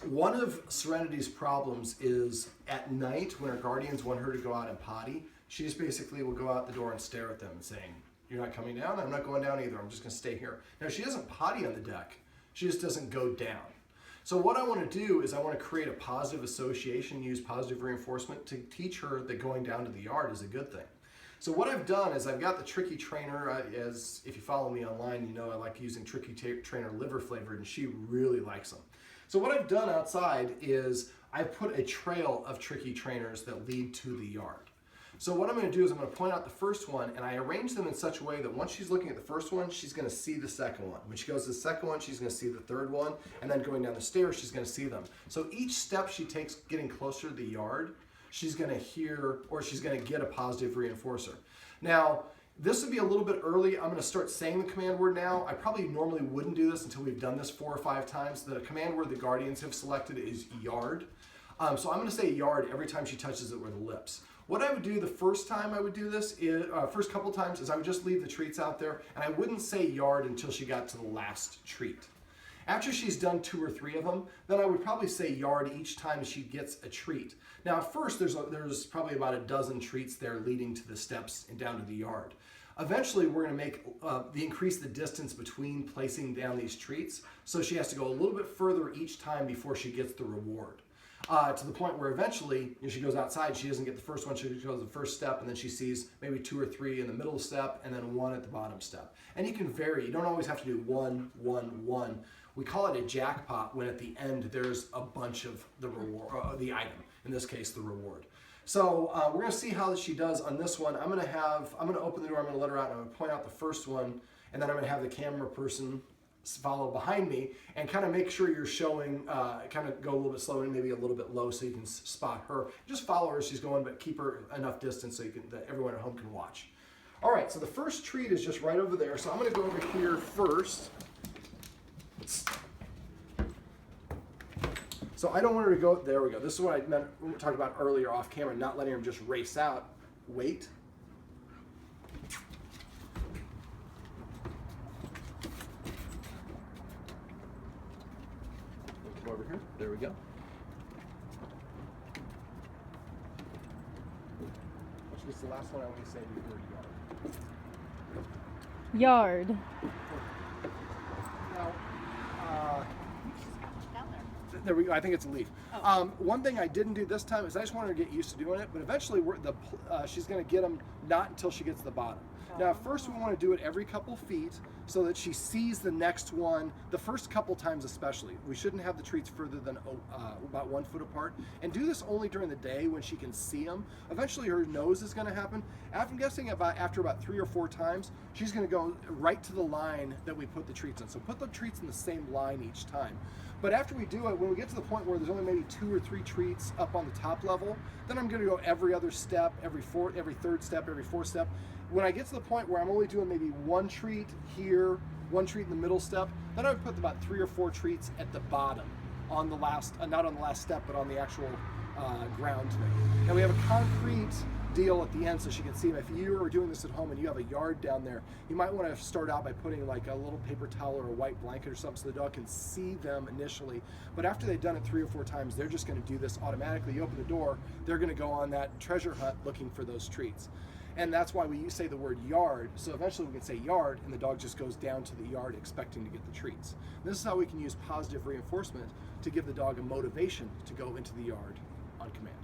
One of Serenity's problems is at night when her guardians want her to go out and potty, she just basically will go out the door and stare at them saying, "You're not coming down? I'm not going down either. I'm just going to stay here." Now, she doesn't potty on the deck. She just doesn't go down. So what I want to do is I want to create a positive association, use positive reinforcement to teach her that going down to the yard is a good thing. So what I've done is I've got the Tricky Trainer, as if you follow me online, you know I like using Tricky Trainer liver flavored, and she really likes them. So what I've done outside is I've put a trail of Tricky Trainers that lead to the yard. So what I'm going to do is I'm going to point out the first one, and I arrange them in such a way that once she's looking at the first one, she's going to see the second one. When she goes to the second one, she's going to see the third one, and then going down the stairs, she's going to see them. So each step she takes getting closer to the yard, she's going to hear, or she's going to get a positive reinforcer. Now, this would be a little bit early. I'm going to start saying the command word now. I probably normally wouldn't do this until we've done this 4 or 5 times. The command word the guardians have selected is yard. So I'm going to say yard every time she touches it with the lips. What I would do the first time I would do this, first couple times, is I would just leave the treats out there, and I wouldn't say yard until she got to the last treat. After she's done 2 or 3 of them, then I would probably say yard each time she gets a treat. Now at first there's probably about a dozen treats there leading to the steps and down to the yard. Eventually we're going to make increase the distance between placing down these treats, so she has to go a little bit further each time before she gets the reward. To the point where eventually, when she goes outside, she doesn't get the first one, she goes the first step, and then she sees maybe 2 or 3 in the middle step, and then 1 at the bottom step. And you can vary, you don't always have to do 1, 1, 1. We call it a jackpot when at the end there's a bunch of the reward, the item, in this case the reward. So we're going to see how she does on this one. I'm going to open the door, I'm going to let her out, and I'm going to point out the first one, and then I'm going to have the camera person follow behind me and kind of make sure you're showing, kind of go a little bit slow and maybe a little bit low so you can spot her. Just follow her as she's going, but keep her enough distance so that everyone at home can watch. All right, so the first treat is just right over there. So I'm going to go over here first. So I don't want her to go, there we go. This is what I meant, we talked about earlier off camera, not letting her just race out. Wait. Come over here, there we go. Which is the last one I want to say before Yard. Now, there we go. I think it's a leaf. Oh. One thing I didn't do this time is I just wanted her to get used to doing it, but eventually she's going to get them not until she gets to the bottom. Now, first we want to do it every couple feet so that she sees the next one, the first couple times especially. We shouldn't have the treats further than about 1 foot apart. And do this only during the day when she can see them. Eventually her nose is going to happen. I'm guessing after about 3 or 4 times, she's going to go right to the line that we put the treats in. So put the treats in the same line each time. But after we do it, when we get to the point where there's only maybe 2 or 3 treats up on the top level, then I'm going to go every other step, every 3rd step, every 4th step. When I get to the point where I'm only doing maybe 1 treat here, 1 treat in the middle step, then I would put about 3 or 4 treats at the bottom, on the last, not on the last step, but on the actual ground thing. Now we have a concrete deal at the end so she can see them. If you are doing this at home and you have a yard down there, you might want to start out by putting like a little paper towel or a white blanket or something so the dog can see them initially. But after they've done it 3 or 4 times, they're just going to do this automatically. You open the door, they're going to go on that treasure hunt looking for those treats. And that's why we say the word yard. So eventually we can say yard and the dog just goes down to the yard expecting to get the treats. This is how we can use positive reinforcement to give the dog a motivation to go into the yard on command.